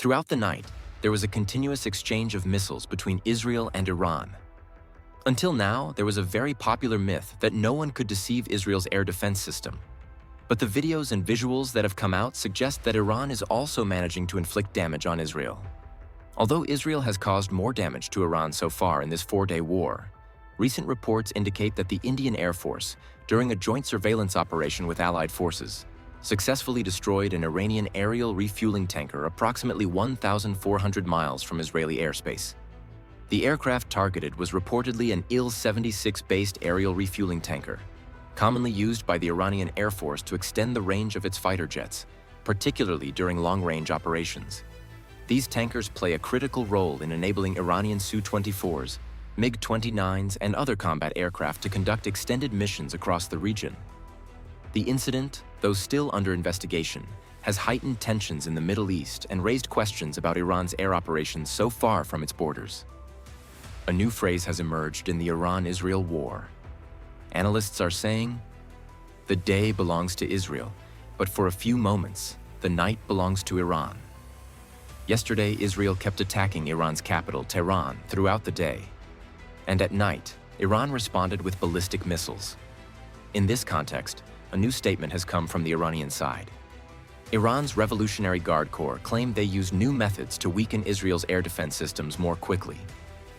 Throughout the night, there was a continuous exchange of missiles between Israel and Iran. Until now, there was a very popular myth that no one could deceive Israel's air defense system. But the videos and visuals that have come out suggest that Iran is also managing to inflict damage on Israel. Although Israel has caused more damage to Iran so far in this 4-day war, recent reports indicate that the Indian Air Force, during a joint surveillance operation with Allied forces, successfully destroyed an Iranian aerial refueling tanker approximately 1,400 miles from Israeli airspace. The aircraft targeted was reportedly an Il-76-based aerial refueling tanker, commonly used by the Iranian Air Force to extend the range of its fighter jets, particularly during long-range operations. These tankers play a critical role in enabling Iranian Su-24s, MiG-29s, and other combat aircraft to conduct extended missions across the region. The incident, though still under investigation, has heightened tensions in the Middle East and raised questions about Iran's air operations so far from its borders. A new phrase has emerged in the Iran-Israel war. Analysts are saying, "The day belongs to Israel, but for a few moments, the night belongs to Iran." Yesterday, Israel kept attacking Iran's capital, Tehran, throughout the day. And at night, Iran responded with ballistic missiles. In this context, a new statement has come from the Iranian side. Iran's Revolutionary Guard Corps claimed they used new methods to weaken Israel's air defense systems more quickly.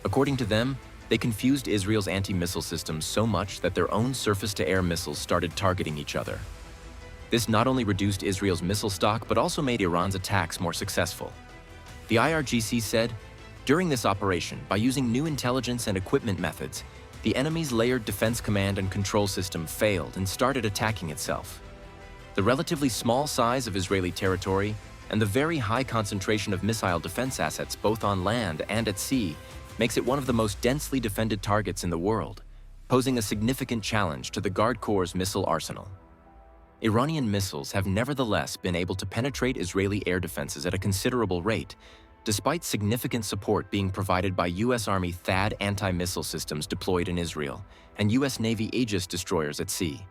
According to them, they confused Israel's anti-missile systems so much that their own surface-to-air missiles started targeting each other. This not only reduced Israel's missile stock, but also made Iran's attacks more successful. The IRGC said, during this operation, by using new intelligence and equipment methods, the enemy's layered defense command and control system failed and started attacking itself. The relatively small size of Israeli territory and the very high concentration of missile defense assets both on land and at sea makes it one of the most densely defended targets in the world, posing a significant challenge to the Guard Corps' missile arsenal. Iranian missiles have nevertheless been able to penetrate Israeli air defenses at a considerable rate, despite significant support being provided by U.S. Army THAAD anti-missile systems deployed in Israel and U.S. Navy Aegis destroyers at sea.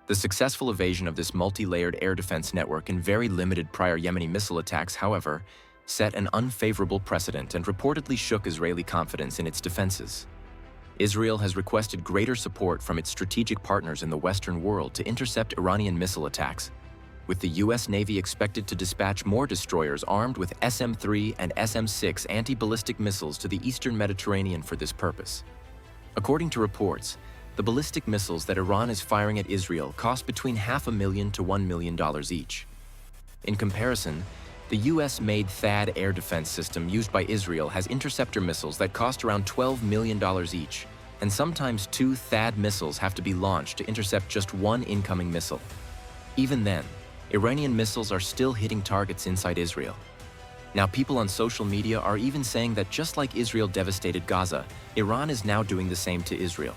The successful evasion of this multi-layered air defense network and very limited prior Yemeni missile attacks, however, set an unfavorable precedent and reportedly shook Israeli confidence in its defenses. Israel has requested greater support from its strategic partners in the Western world to intercept Iranian missile attacks, with the U.S. Navy expected to dispatch more destroyers armed with SM-3 and SM-6 anti-ballistic missiles to the eastern Mediterranean for this purpose. According to reports, the ballistic missiles that Iran is firing at Israel cost between $500,000 to $1 million each. In comparison, the U.S.-made THAAD air defense system used by Israel has interceptor missiles that cost around $12 million each, and sometimes 2 THAAD missiles have to be launched to intercept just one incoming missile. Even then, Iranian missiles are still hitting targets inside Israel. Now, people on social media are even saying that just like Israel devastated Gaza, Iran is now doing the same to Israel.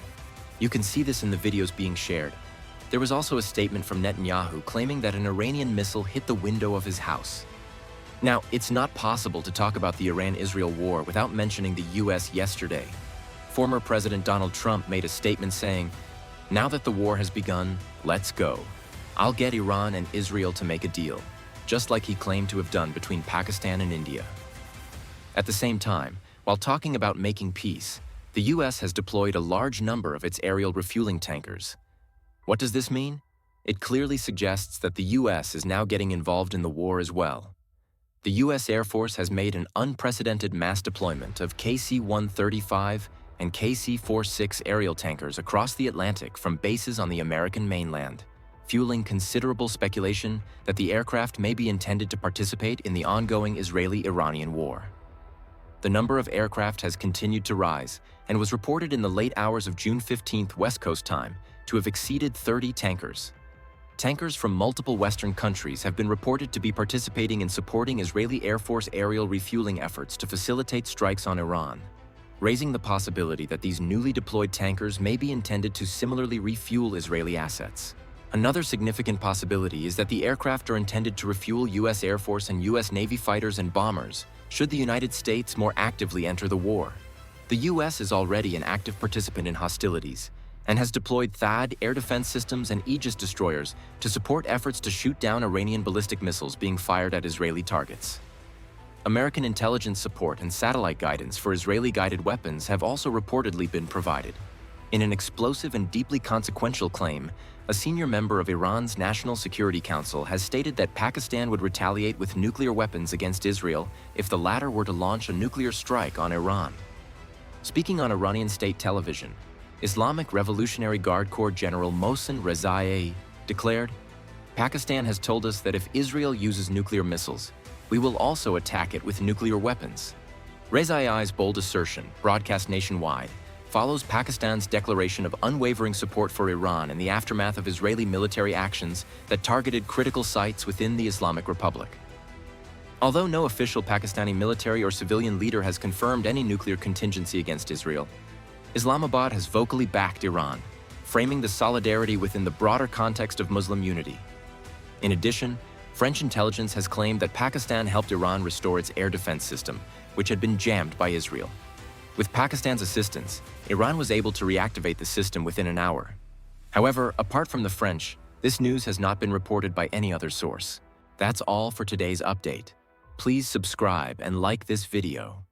You can see this in the videos being shared. There was also a statement from Netanyahu claiming that an Iranian missile hit the window of his house. Now, it's not possible to talk about the Iran-Israel war without mentioning the U.S. yesterday. Former President Donald Trump made a statement saying, "Now that the war has begun, let's go. I'll get Iran and Israel to make a deal," just like he claimed to have done between Pakistan and India. At the same time, while talking about making peace, the U.S. has deployed a large number of its aerial refueling tankers. What does this mean? It clearly suggests that the U.S. is now getting involved in the war as well. The U.S. Air Force has made an unprecedented mass deployment of KC-135 and KC-46 aerial tankers across the Atlantic from bases on the American mainland, fueling considerable speculation that the aircraft may be intended to participate in the ongoing Israeli-Iranian war. The number of aircraft has continued to rise and was reported in the late hours of June 15th West Coast time to have exceeded 30 tankers. Tankers from multiple Western countries have been reported to be participating in supporting Israeli Air Force aerial refueling efforts to facilitate strikes on Iran, raising the possibility that these newly deployed tankers may be intended to similarly refuel Israeli assets. Another significant possibility is that the aircraft are intended to refuel U.S. Air Force and U.S. Navy fighters and bombers should the United States more actively enter the war. The U.S. is already an active participant in hostilities and has deployed THAAD air defense systems and Aegis destroyers to support efforts to shoot down Iranian ballistic missiles being fired at Israeli targets. American intelligence support and satellite guidance for Israeli-guided weapons have also reportedly been provided. In an explosive and deeply consequential claim, a senior member of Iran's National Security Council has stated that Pakistan would retaliate with nuclear weapons against Israel if the latter were to launch a nuclear strike on Iran. Speaking on Iranian state television, Islamic Revolutionary Guard Corps General Mohsen Rezaiei declared, "Pakistan has told us that if Israel uses nuclear missiles, we will also attack it with nuclear weapons." Rezaiei's bold assertion, broadcast nationwide, follows Pakistan's declaration of unwavering support for Iran in the aftermath of Israeli military actions that targeted critical sites within the Islamic Republic. Although no official Pakistani military or civilian leader has confirmed any nuclear contingency against Israel, Islamabad has vocally backed Iran, framing the solidarity within the broader context of Muslim unity. In addition, French intelligence has claimed that Pakistan helped Iran restore its air defense system, which had been jammed by Israel. With Pakistan's assistance, Iran was able to reactivate the system within an hour. However, apart from the French, this news has not been reported by any other source. That's all for today's update. Please subscribe and like this video.